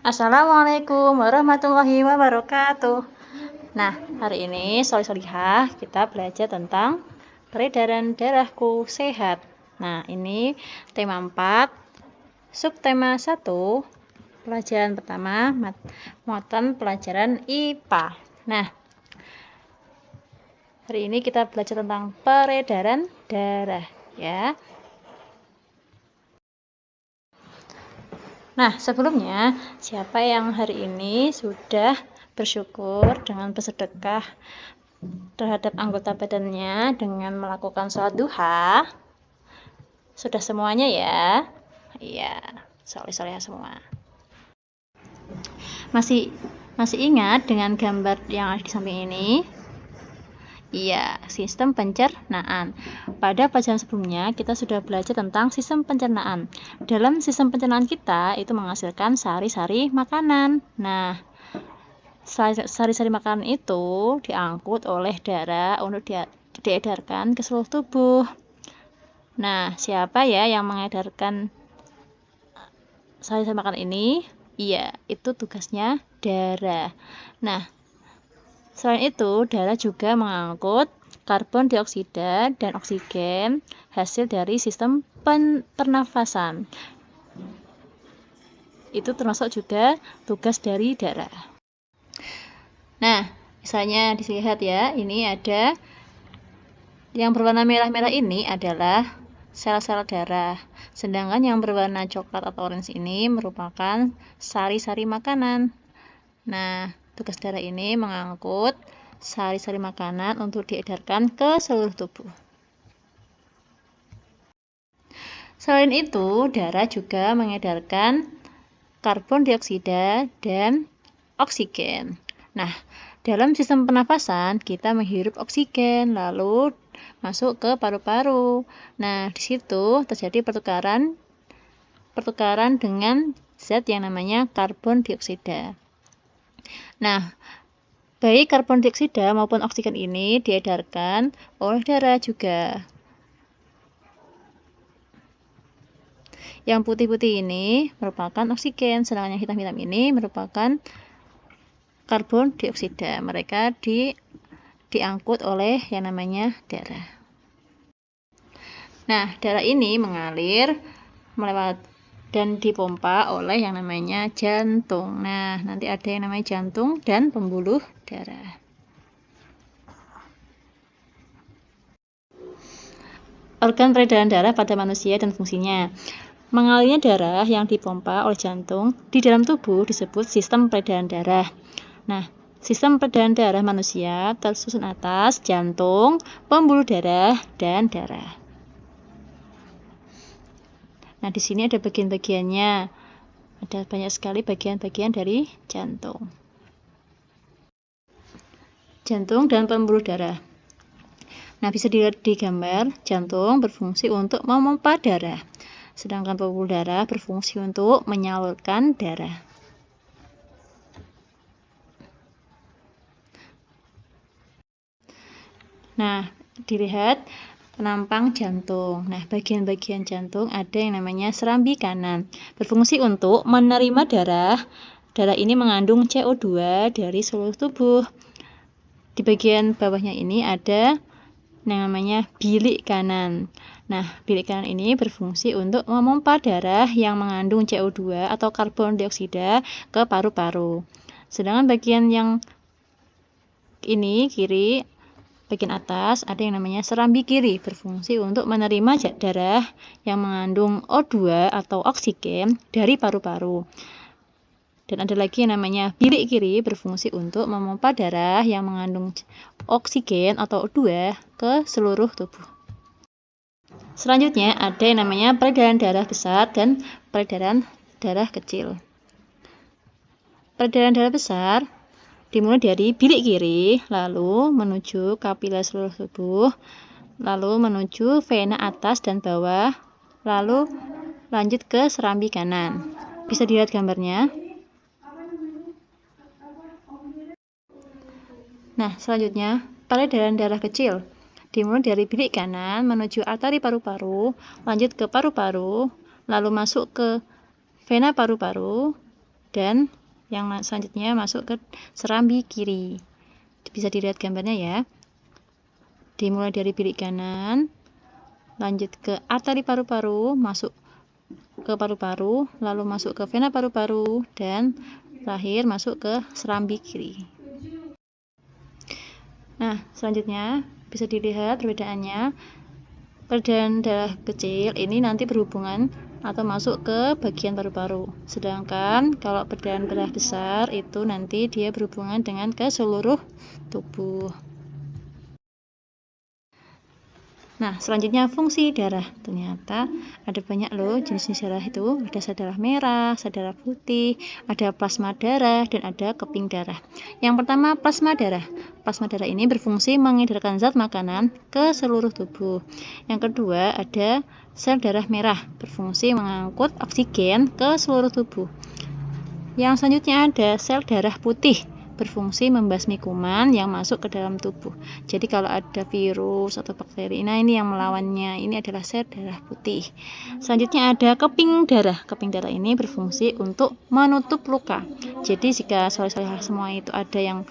Assalamualaikum warahmatullahi wabarakatuh. Nah, hari ini solihah kita belajar tentang peredaran darahku sehat. Nah, ini tema 4, subtema 1, pelajaran pertama, muatan pelajaran IPA. Nah, hari ini kita belajar tentang peredaran darah, ya. Nah, sebelumnya, siapa yang hari ini sudah bersyukur dengan bersedekah terhadap anggota badannya dengan melakukan sholat duha? Sudah semuanya ya? Iya, soleh-soleh semua. Masih ingat dengan gambar yang ada di samping ini? Iya, sistem pencernaan. Pada pelajaran sebelumnya, kita sudah belajar tentang sistem pencernaan. Dalam sistem pencernaan kita, itu menghasilkan sari-sari makanan. Nah, sari-sari makanan itu diangkut oleh darah untuk diedarkan ke seluruh tubuh. Nah, siapa ya yang mengedarkan sari-sari makanan ini? Iya, itu tugasnya darah. Nah, selain itu, darah juga mengangkut karbon dioksida dan oksigen hasil dari sistem pernafasan. Itu termasuk juga tugas dari darah. Nah, misalnya dilihat ya, ini ada yang berwarna merah-merah ini adalah sel-sel darah. Sedangkan yang berwarna coklat atau orange ini merupakan sari-sari makanan. Nah, tugas darah ini mengangkut sari-sari makanan untuk diedarkan ke seluruh tubuh. Selain itu, darah juga mengedarkan karbon dioksida dan oksigen. Nah, dalam sistem pernafasan kita menghirup oksigen lalu masuk ke paru-paru. Nah, di situ terjadi pertukaran dengan zat yang namanya karbon dioksida. Nah, baik karbon dioksida maupun oksigen ini diedarkan oleh darah juga. Yang putih-putih ini merupakan oksigen, sedangkan yang hitam-hitam ini merupakan karbon dioksida. Mereka diangkut oleh yang namanya darah. Nah, darah ini mengalir melewat dan dipompa oleh yang namanya jantung. Nah, nanti ada yang namanya jantung dan pembuluh darah. Organ peredaran darah pada manusia dan fungsinya. Mengalirnya darah yang dipompa oleh jantung di dalam tubuh disebut sistem peredaran darah. Nah, sistem peredaran darah manusia tersusun atas jantung, pembuluh darah, dan darah. Nah, di sini ada bagian-bagiannya. Ada banyak sekali bagian-bagian dari jantung. Jantung dan pembuluh darah. Nah, bisa dilihat di gambar, jantung berfungsi untuk memompa darah. Sedangkan pembuluh darah berfungsi untuk menyalurkan darah. Nah, dilihat penampang jantung. Nah, bagian-bagian jantung ada yang namanya serambi kanan. Berfungsi untuk menerima darah. Darah ini mengandung CO2 dari seluruh tubuh. Di bagian bawahnya ini ada yang namanya bilik kanan. Nah, bilik kanan ini berfungsi untuk memompa darah yang mengandung CO2 atau karbon dioksida ke paru-paru. Sedangkan bagian yang ini kiri, bagian atas ada yang namanya serambi kiri, berfungsi untuk menerima darah yang mengandung O2 atau oksigen dari paru-paru. Dan ada lagi yang namanya bilik kiri, berfungsi untuk memompa darah yang mengandung oksigen atau O2 ke seluruh tubuh. Selanjutnya ada yang namanya peredaran darah besar dan peredaran darah kecil. Peredaran darah besar dimulai dari bilik kiri, lalu menuju kapiler seluruh tubuh, lalu menuju vena atas dan bawah, lalu lanjut ke serambi kanan. Bisa dilihat gambarnya. Nah, selanjutnya peredaran darah kecil dimulai dari bilik kanan menuju arteri paru-paru, lanjut ke paru-paru, lalu masuk ke vena paru-paru, dan yang selanjutnya masuk ke serambi kiri. Bisa dilihat gambarnya ya. Dimulai dari bilik kanan, lanjut ke arteri paru-paru, masuk ke paru-paru, lalu masuk ke vena paru-paru, dan terakhir masuk ke serambi kiri. Nah, selanjutnya bisa dilihat perbedaannya. Peredaran darah kecil ini nanti berhubungan atau masuk ke bagian paru-paru. Sedangkan kalau peredaran darah besar itu nanti dia berhubungan dengan ke seluruh tubuh. Nah, selanjutnya fungsi darah. Ternyata ada banyak loh jenis-jenis darah itu. Ada sel darah merah, sel darah putih, ada plasma darah, dan ada keping darah. Yang pertama, plasma darah. Plasma darah ini berfungsi mengedarkan zat makanan ke seluruh tubuh. Yang kedua, ada sel darah merah, berfungsi mengangkut oksigen ke seluruh tubuh. Yang selanjutnya ada sel darah putih, berfungsi membasmi kuman yang masuk ke dalam tubuh. Jadi kalau ada virus atau bakteri, nah ini yang melawannya, ini adalah sel darah putih. Selanjutnya ada keping darah. Keping darah ini berfungsi untuk menutup luka. Jadi jika sel-sel semua itu ada yang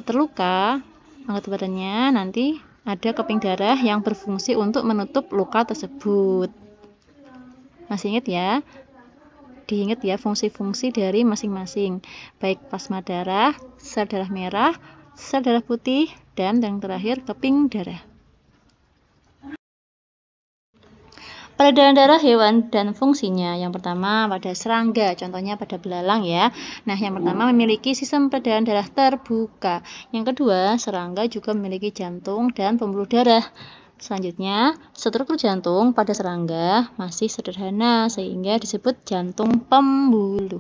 terluka anggota badannya, nanti ada keping darah yang berfungsi untuk menutup luka tersebut. Masih ingat ya? Diingat ya fungsi-fungsi dari masing-masing, baik plasma darah, sel darah merah, sel darah putih, dan yang terakhir keping darah. Peredaran darah hewan dan fungsinya. Yang pertama pada serangga, contohnya pada belalang ya. Nah, yang pertama memiliki sistem peredaran darah terbuka. Yang kedua, serangga juga memiliki jantung dan pembuluh darah. Selanjutnya, struktur jantung pada serangga masih sederhana sehingga disebut jantung pembuluh.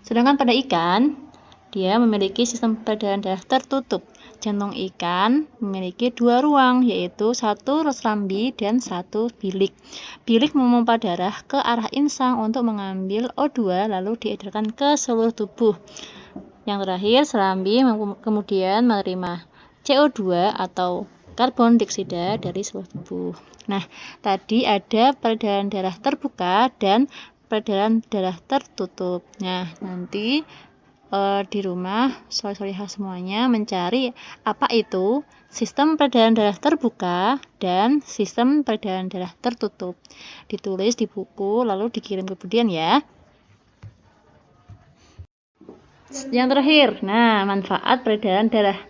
Sedangkan pada ikan, dia memiliki sistem peredaran darah tertutup. Jantung ikan memiliki dua ruang, yaitu satu serambi dan satu bilik. Bilik memompa darah ke arah insang untuk mengambil O2 lalu diedarkan ke seluruh tubuh. Yang terakhir, serambi kemudian menerima CO2 atau karbon dioksida dari seluruh tubuh. Nah, tadi ada peredaran darah terbuka dan peredaran darah tertutup. Nah, nanti di rumah soleh-solehah semuanya mencari apa itu sistem peredaran darah terbuka dan sistem peredaran darah tertutup. Ditulis di buku lalu dikirim kemudian ya. Yang terakhir, nah manfaat peredaran darah.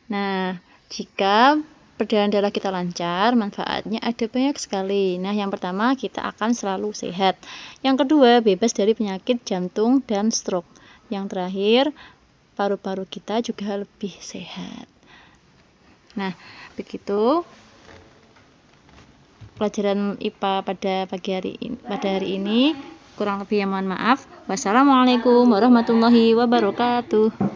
Nah, jika peredaran darah kita lancar, manfaatnya ada banyak sekali. Nah, yang pertama kita akan selalu sehat. Yang kedua, bebas dari penyakit jantung dan stroke. Yang terakhir, paru-paru kita juga lebih sehat. Nah, begitu pelajaran IPA pada hari ini. Kurang lebih ya mohon maaf. Wassalamualaikum warahmatullahi wabarakatuh.